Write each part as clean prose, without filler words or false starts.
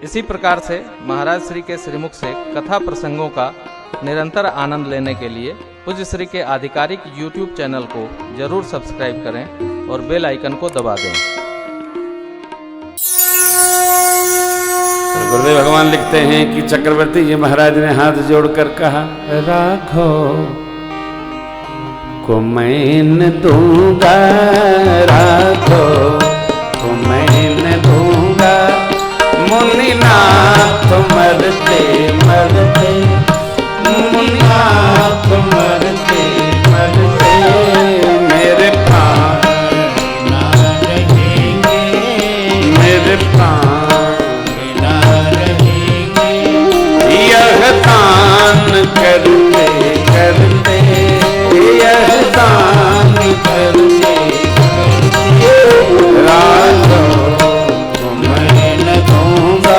इसी प्रकार से महाराज श्री के श्रीमुख से कथा प्रसंगों का निरंतर आनंद लेने के लिए पूज्य श्री के आधिकारिक YouTube चैनल को जरूर सब्सक्राइब करें और बेल आइकन को दबा दें। गुरुदेव भगवान लिखते हैं कि चक्रवर्ती जी महाराज ने हाथ जोड़कर कहा, राघव को मैं न दूंगा, राघव को मैं न दूंगा, मुनिनाथ मरते मरते, मुनिनाथ मरते मरते मेरे प्राण ना रहेंगे, मेरे प्राण ना रहेंगे। यह दान करते करते, यह दान करते करते राघव को मैं न दूंगा।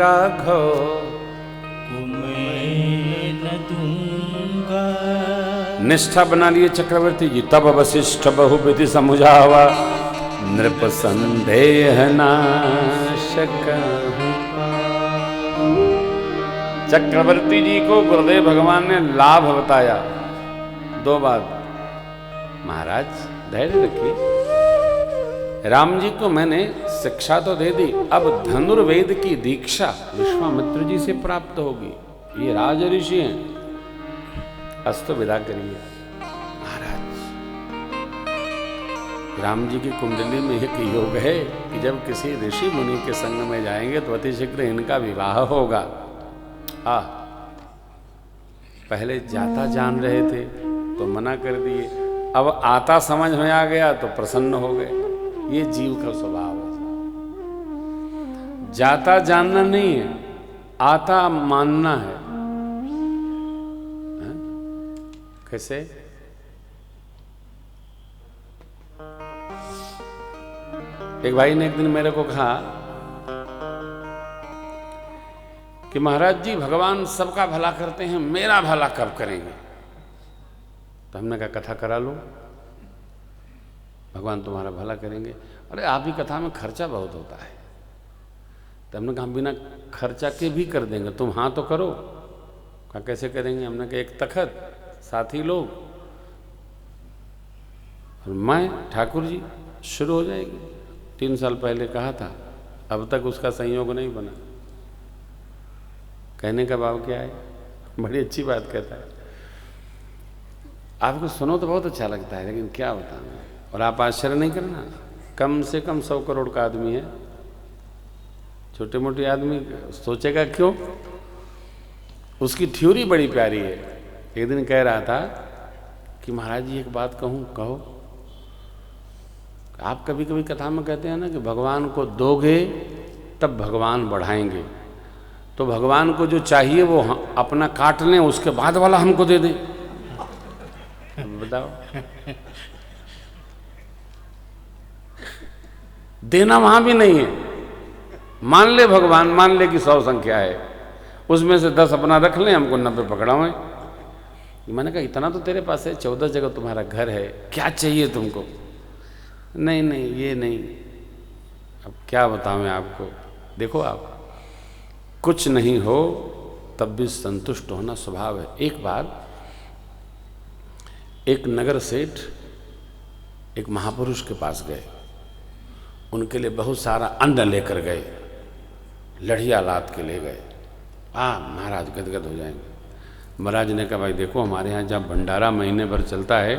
राघव मैं न दूंगा। निष्ठा बना लिए चक्रवर्ती जी। तब वशिष्ठ बहुविधि समुझावा, नृप संदेह नाशक। चक्रवर्ती जी को गुरुदेव भगवान ने लाभ बताया। 2 बात, महाराज धैर्य रखिए, राम जी को मैंने शिक्षा तो दे दी, अब धनुर्वेद की दीक्षा विश्वामित्र जी से प्राप्त होगी। ये राज ऋषि हैं, अस्तु विदा करिए। महाराज राम जी की कुंडली में एक योग है कि जब किसी ऋषि मुनि के संग में जाएंगे तो अति शीघ्र इनका विवाह होगा। पहले जाता जान रहे थे तो मना कर दिए, अब आता समझ में आ गया तो प्रसन्न हो गए। ये जीव का स्वभाव है। जाता जानना नहीं है, आता मानना है। कैसे? एक भाई ने एक दिन मेरे को कहा कि महाराज जी भगवान सबका भला करते हैं, मेरा भला कब करेंगे? तो हमने कहा कथा करा लो, भगवान तुम्हारा भला करेंगे। अरे आप ही कथा में खर्चा बहुत होता है। तो हमने कहा बिना खर्चा के भी कर देंगे, तुम हाँ तो करो। कहा कैसे करेंगे? हमने कहा एक तखत, साथी लोग और मैं, ठाकुर जी, शुरू हो जाएगी। 3 साल पहले कहा था, अब तक उसका संयोग नहीं बना। कहने का भाव क्या है? बड़ी अच्छी बात कहता है। आपको सुनो तो बहुत अच्छा लगता है, लेकिन क्या बताना। और आप आश्चर्य नहीं करना, कम से कम 100 करोड़ का आदमी है। छोटे मोटे आदमी सोचेगा क्यों? उसकी थ्योरी बड़ी प्यारी है। एक दिन कह रहा था कि महाराज जी एक बात कहूँ, कहो। आप कभी कभी कथा में कहते हैं ना कि भगवान को दोगे तब भगवान बढ़ाएंगे। तो भगवान को जो चाहिए वो अपना काट लें, उसके बाद वाला हमको दे दें। बताओ, देना वहां भी नहीं है। मान ले भगवान, मान ले कि 100 संख्या है, उसमें से 10 अपना रख लें, हमको 90 पकड़ाओ। मैंने कहा इतना तो तेरे पास है, 14 जगह तुम्हारा घर है, क्या चाहिए तुमको? नहीं नहीं ये नहीं। अब क्या बताऊं आपको? देखो, आप कुछ नहीं हो तब भी संतुष्ट होना स्वभाव है। एक बार एक नगर सेठ एक महापुरुष के पास गए, उनके लिए बहुत सारा अन्न लेकर गए, लड़िया लाद के ले गए। महाराज गदगद हो जाएंगे। महाराज ने कहा भाई देखो, हमारे यहाँ जहाँ भंडारा महीने भर चलता है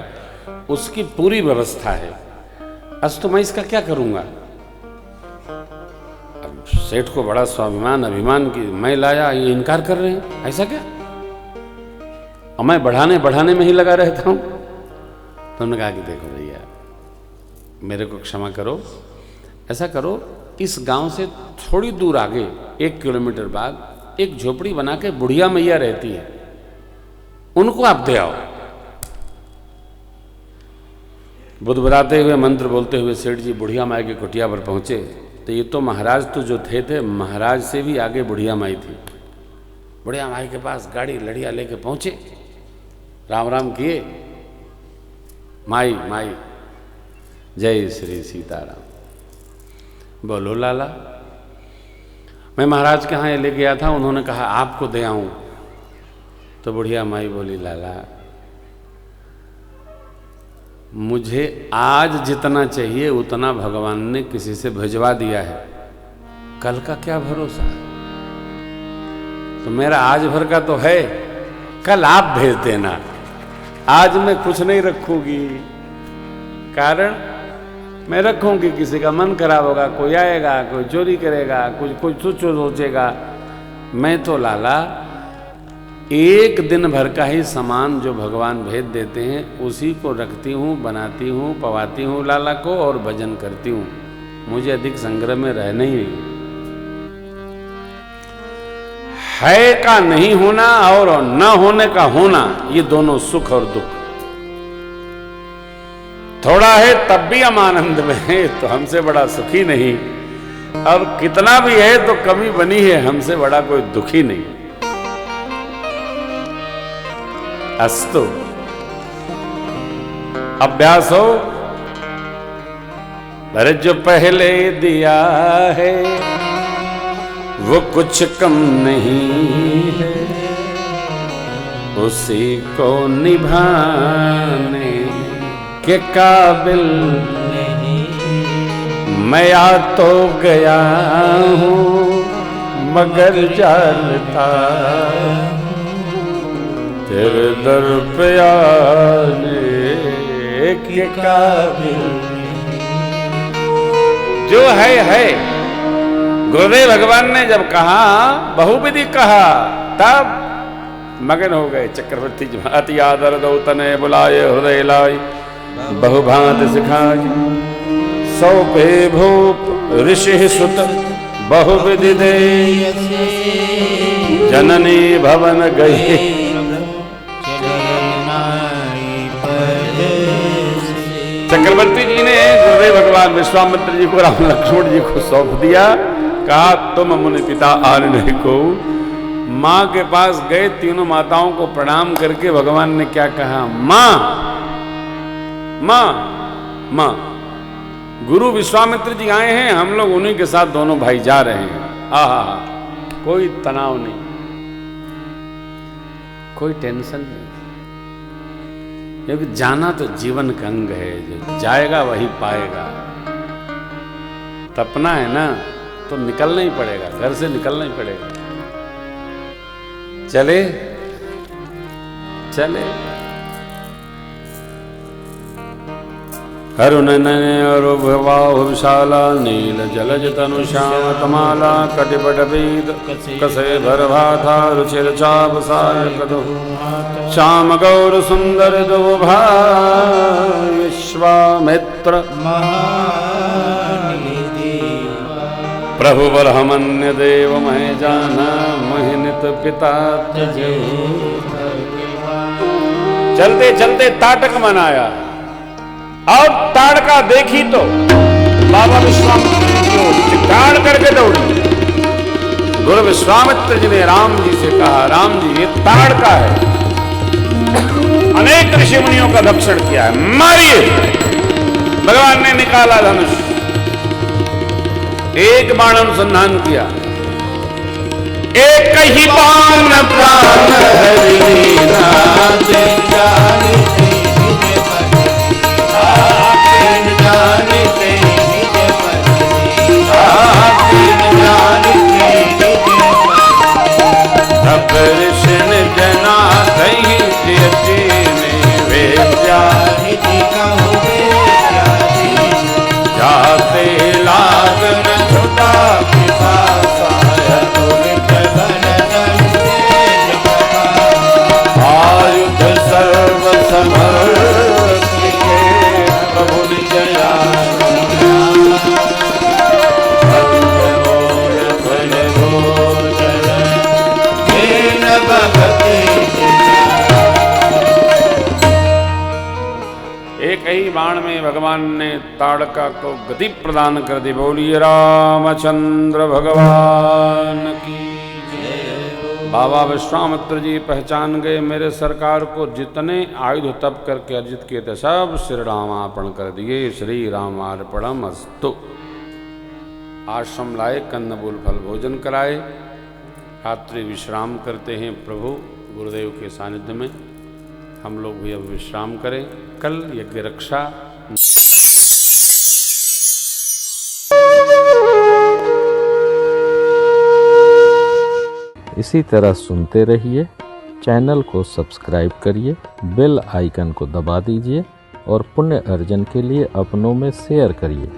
उसकी पूरी व्यवस्था है, आज तो मैं इसका क्या करूँगा? अब सेठ को बड़ा स्वाभिमान अभिमान की मैं लाया, ये इनकार कर रहे हैं, ऐसा क्या? और मैं बढ़ाने में ही लगा रहता हूँ। तो उन्होंने कहा कि देखो भैया, मेरे को क्षमा करो, ऐसा करो, इस गांव से थोड़ी दूर आगे 1 किलोमीटर बाद एक झोपड़ी बना के बुढ़िया मैया रहती है, उनको आप दे आओ। बुदबुदाते हुए मंत्र बोलते हुए सेठ जी बुढ़िया माई की कुटिया पर पहुंचे। तो ये तो महाराज तो जो थे महाराज से भी आगे बुढ़िया माई थी। बुढ़िया माई के पास गाड़ी लड़िया लेके पहुंचे, राम राम किए, माई माई जय श्री सीताराम। बोलो लाला, मैं महाराज के यहाँ ये ले गया था, उन्होंने कहा आपको दे आऊं। तो बुढ़िया माई बोली लाला, मुझे आज जितना चाहिए उतना भगवान ने किसी से भिजवा दिया है, कल का क्या भरोसा है? तो मेरा आज भर का तो है, कल आप भेज देना। आज मैं कुछ नहीं रखूंगी, कारण मैं रखूंगी किसी का मन खराब होगा, कोई आएगा, कोई चोरी करेगा, कुछ सोचेगा। मैं तो लाला एक दिन भर का ही सामान जो भगवान भेज देते हैं उसी को रखती हूँ, बनाती हूँ, पवाती हूँ लाला को और भजन करती हूँ। मुझे अधिक संग्रह में रहना ही नहीं है। का नहीं होना और न होने का होना, ये दोनों सुख और दुख। थोड़ा है तब भी हम आनंद में हैं, तो हमसे बड़ा सुखी नहीं। अब कितना भी है तो कमी बनी है, हमसे बड़ा कोई दुखी नहीं। अस्तु, अभ्यास हो। अरे जो पहले दिया है वो कुछ कम नहीं है, उसी को निभाने के काबिल नहीं। मैं आ तो गया हूँ मगर जानता तेरे दर पे आने के काबिल जो है। गुरुदेव भगवान ने जब कहा, बहुविधि कहा, तब मगन हो गए चक्रवर्ती जी। अति आदर दो तने बुलाए हृदय लाई, बहुभांत सिखाई सौंपे भूप ऋषि सुत बहुविधि दे, जननी भवन गई। चक्रवर्ती जी ने गुरुदेव भगवान विश्वामित्र जी को राम लक्ष्मण जी को सौंप दिया। कहा तुम मुनि पिता आन नहीं को। माँ के पास गए, तीनों माताओं को प्रणाम करके भगवान ने क्या कहा, माँ माँ माँ। गुरु विश्वामित्र जी आए हैं, हम लोग उन्हीं के साथ दोनों भाई जा रहे हैं। आहा, कोई तनाव नहीं, कोई टेंशन नहीं, क्योंकि जाना तो जीवन का अंग है। जो जाएगा वही पाएगा। तपना है ना तो निकलना ही पड़ेगा, घर से निकलना ही पड़ेगा। चले चले। अरुण विशाला नील जलज तनु श्याम तमाला कटिपट वेद कसे भरभाथा रुचिर चाप साय कदु श्याम गौर सुंदर दो भाई विश्वामित्र प्रभु बरहमन्य देव मह जाना मोहिनित पिता। चलते चलते ताटक मनाया। अब ताड़का देखी तो बाबा विश्वामित्र जी की ताड़ करके दौड़ी। गुरु विश्वामित्र जी ने राम जी से कहा, राम जी ये ताड़का है, अनेक ऋषि मुनियों का भक्षण किया है, मारिए। भगवान ने निकाला धनुष, एक बाण अनुसंधान किया, एक ही बाण प्राण हरिना कृष्ण जना कहीं जाते लागन छुटा आयुध सर्व समर्थ प्रभु जया एक ही बाण में भगवान ने ताड़का को गति प्रदान कर दी। बोलिए रामचंद्र भगवान की जय। बाबा विश्वामित्र जी पहचान गए, मेरे सरकार को जितने आयुध तप करके अर्जित किए थे सब श्री रामार्पण कर दिए। श्री रामार्पणम अस्तु। आश्रम लाए, कंदमूल फल भोजन कराए, रात्रि विश्राम करते हैं प्रभु गुरुदेव के सानिध्य में। हम लोग भी अब विश्राम करें, कल यज्ञ रक्षा। इसी तरह सुनते रहिए, चैनल को सब्सक्राइब करिए, बेल आइकन को दबा दीजिए और पुण्य अर्जन के लिए अपनों में शेयर करिए।